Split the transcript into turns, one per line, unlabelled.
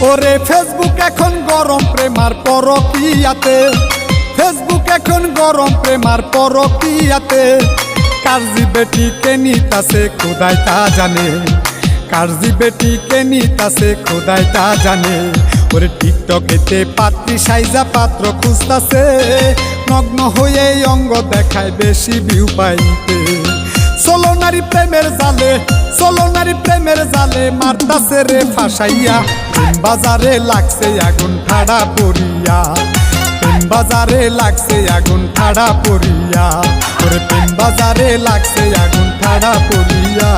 ওরে ফেসবুক এখন গরম প্রেমার পরকিয়াতে, ফেসবুক এখন গরম প্রেমার পরকিয়াতে। কারজি বেটি কে নিতাছে খোদাই তা জানে, কারজি বেটি কে নিতাছে খোদাই তা জানে। ওরে টিকটকেতে পাত্রী সাইজা পাত্র খুঁজতাছে, নগ্ন হয়ে অঙ্গ দেখায় বেশি ভিউ পাইতে। চলো নারী প্রেমের জালে, চলো নারী প্রেমের জালে, মারতাছে রে ফাঁসাইয়া। প্রেম বাজারে লাগছে আগুন ঠাড়া পড়িয়া, প্রেম বাজারে লাগছে আগুন ঠাড়া পড়িয়া। ওরে প্রেম বাজারে লাগছে আগুন ঠাড়া পড়িয়া।